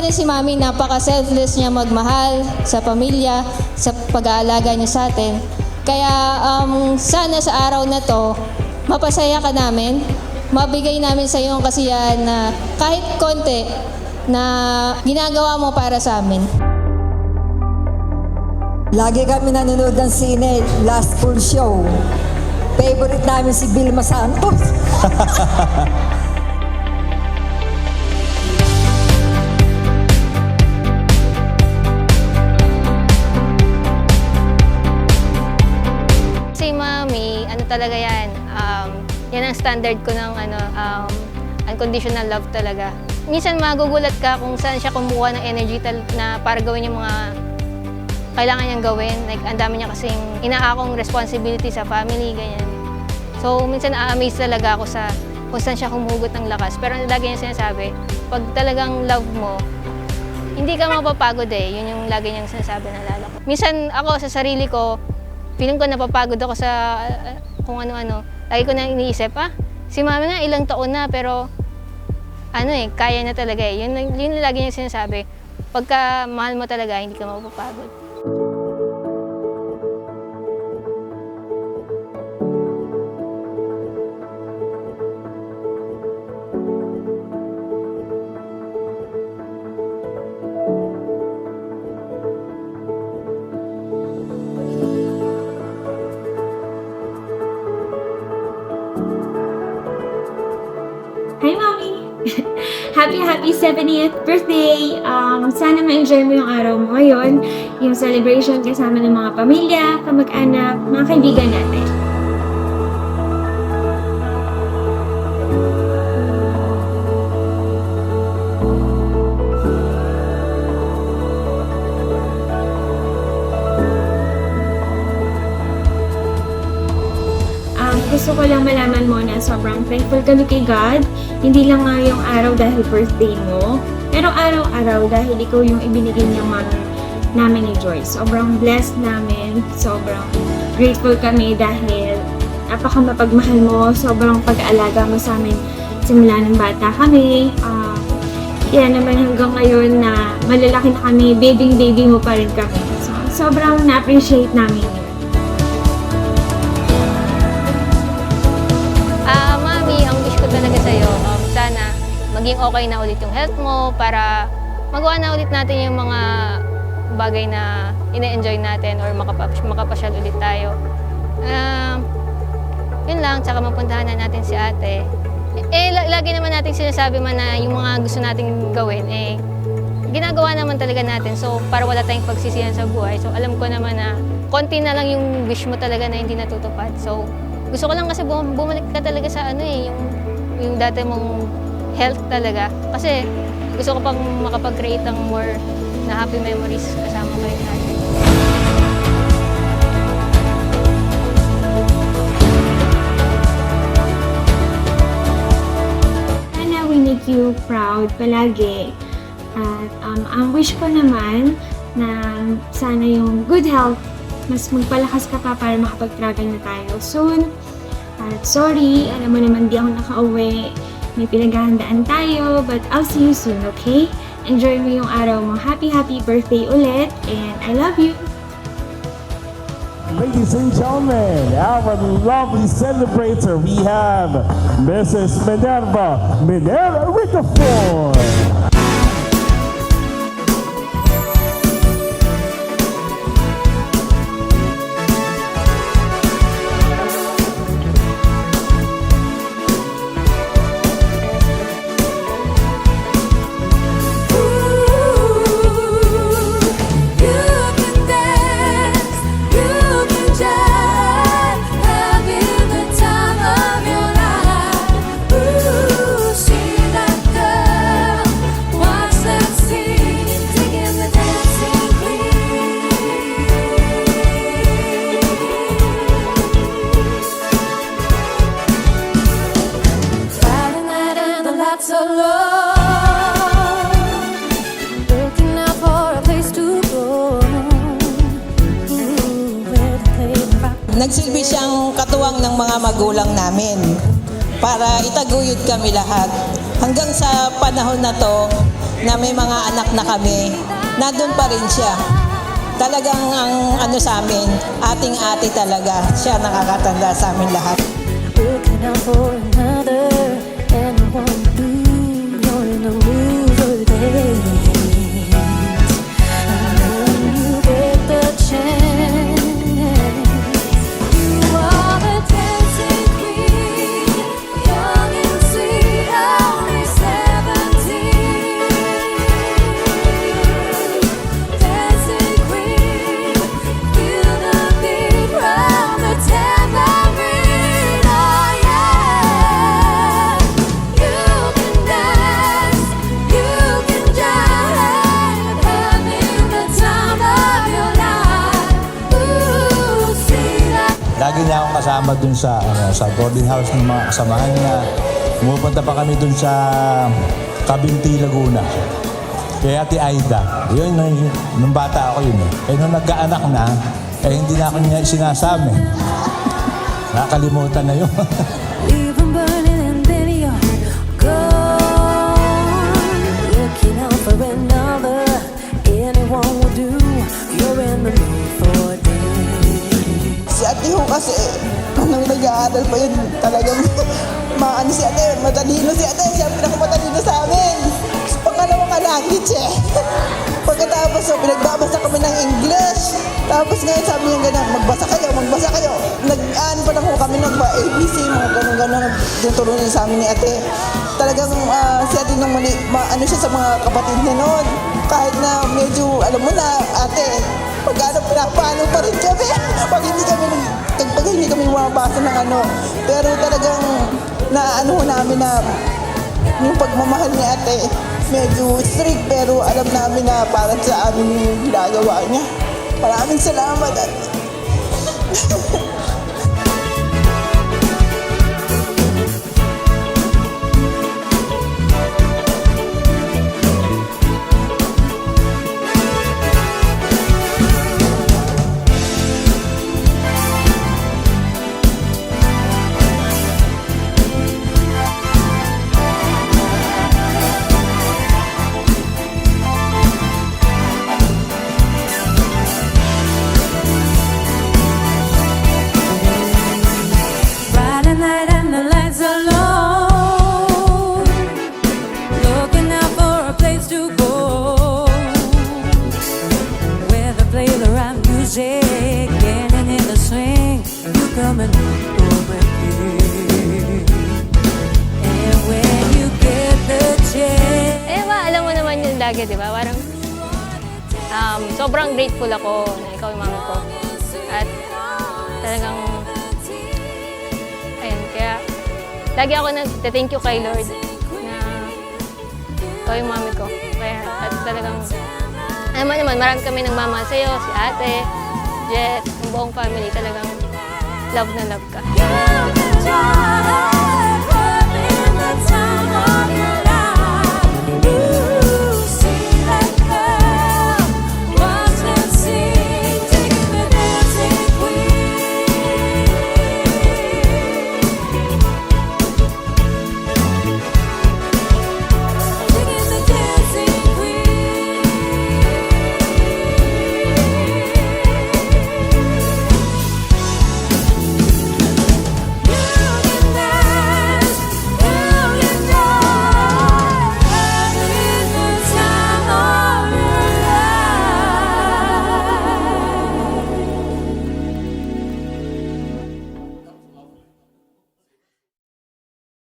niyo si Mami, napaka-selfless niya magmahal sa pamilya, sa pag-aalaga niya sa atin. Kaya sana sa araw na to, mapasaya ka namin, mabigay namin sa iyo ang kasiyahan na kahit konti na ginagawa mo para sa amin. Lagi kami nanonood ng sine, Last Full Show. Favorite namin si Vilma Santos. Si Mami, ano talaga yan, yan ang standard ko ng unconditional love talaga. Minsan magugulat ka kung saan siya kumuha ng energy na para gawin yung mga kailangan niyang gawin. Like, ang dami niya kasing inaakong responsibility sa family, ganyan. So, minsan na-amaze talaga ako sa kung saan siya humuhugot ng lakas. Pero lagi niya sinasabi, pag talagang love mo, hindi ka mapapagod eh. Yun yung lagi niyang sinasabi, naalala ko. Minsan ako sa sarili ko, feeling ko napapagod ako sa kung ano-ano. Lagi ko na iniisip, si Mami nga ilang taon na, pero kaya na talaga eh. Yun lagi niya sinasabi, pagka mahal mo talaga, hindi ka mapapagod. Hi, Mommy! Happy 70th birthday! Sana ma-enjoy mo yung araw mo ngayon, yung celebration kasama ng mga pamilya, kamag-anak, mga kaibigan natin. Gusto ko lang malaman mo na sobrang thankful kami kay God. Hindi lang nga yung araw dahil birthday mo, pero araw-araw dahil ikaw yung ibinigay niyang mother namin ni Joyce. Sobrang blessed namin, sobrang grateful kami dahil napaka-mapagmahal mo, sobrang pag-aalaga mo sa amin simula ng bata kami. Kaya naman hanggang ngayon na malalaki na kami, baby mo pa rin kami. So, sobrang na-appreciate namin yun. Talaga sa'yo, sana maging okay na ulit yung health mo para magawa na ulit natin yung mga bagay na ine-enjoy natin or makapasyal ulit tayo. Yun lang, tsaka mapuntahan na natin si ate. Lagi naman natin sinasabi man na yung mga gusto nating gawin, ginagawa naman talaga natin. So, para wala tayong pagsisihan sa buhay. So, alam ko naman na konti na lang yung wish mo talaga na hindi natutupad. So, gusto ko lang kasi bumalik ka talaga sa yung dati mong health talaga. Kasi gusto ko pang makapag-create ng more na happy memories kasama kayo natin. Sana we make you proud palagi. At ang wish ko naman na sana yung good health, mas magpalakas ka pa para makapag-travel na tayo soon. At sorry, alam mo naman di ako nakauwi. May pinaghahandaan tayo, but I'll see you soon, okay? Enjoy mo yung araw mo. Happy birthday ulit, and I love you! Ladies and gentlemen, our lovely celebrator, we have Mrs. Minerva Ricafort. Nagsilbi siyang katuwang ng mga magulang namin. para itaguyod kami lahat. Hanggang sa panahon na to, na may mga anak na kami, nandun pa rin siya. Talagang ang ano sa amin, ating-ate talaga. Siya nakakatanda sa amin lahat. Looking out for another, and you won't be, you're in the mood for days. And when you get the chance, you are the dancing queen, young and sweet, only 17. Dancing queen, feel the beat round the tambourine. Oh yeah, you can dance, you can jive, having the time of your life. Ooh, see that. Lagi niya akong kasama dun sa boarding house ng mga kasamahan niya. Pumupunta pa kami dun sa Cabinti, Laguna. Kay Ate Aida. Yun, nung bata ako yun. Nung nagkaanak na, hindi na ako niya sinasama. Nakakalimutan na yun. Leave 'em burning and then you're gone. Looking out for another, anyone will do. You're in the mood for days. Si ate ho kasi, nung nag-aaral pa yun, talagang maano si ate, matalino si ate, siya ang pinakamatalino sa amin. Pangalawang language eh. Pagkatapos, pinagbabasa kami ng English. Tapos ngayon sabi niya gano'n, magbasa kayo. Nag-aan pa lang ho kami nag-ABC, mga gano'n-gano'n, tinuturo niya sa amin ni ate. Talagang si ate nung mali, ano siya sa mga kapatid niya noon. Kahit na medyo, alam mo na, ate, pag-ano, pinapano pa rin kami. Pag hindi kami mabasa ng ano. Pero talagang naano ho namin na yung pagmamahal ni ate, medyo strict pero alam namin na para sa amin yung ginagawa niya. Maraming salamat ate. Friday night and the lights are low. Looking out for a place to go, where they play the right music, getting in the swing. You come and over here, and when you get the chance. Eh ba, alam mo naman yun lagi, di ba? Parang sobrang grateful ako na ikaw yung mami ko. At talagang, ayun, kaya lagi ako nag-thank you kay Lord na ikaw yung mami ko. Kaya, at talagang, alam mo naman, marami kami nagmamahal sa'yo, si ate, Jet, yung buong family, talagang love na love ka. You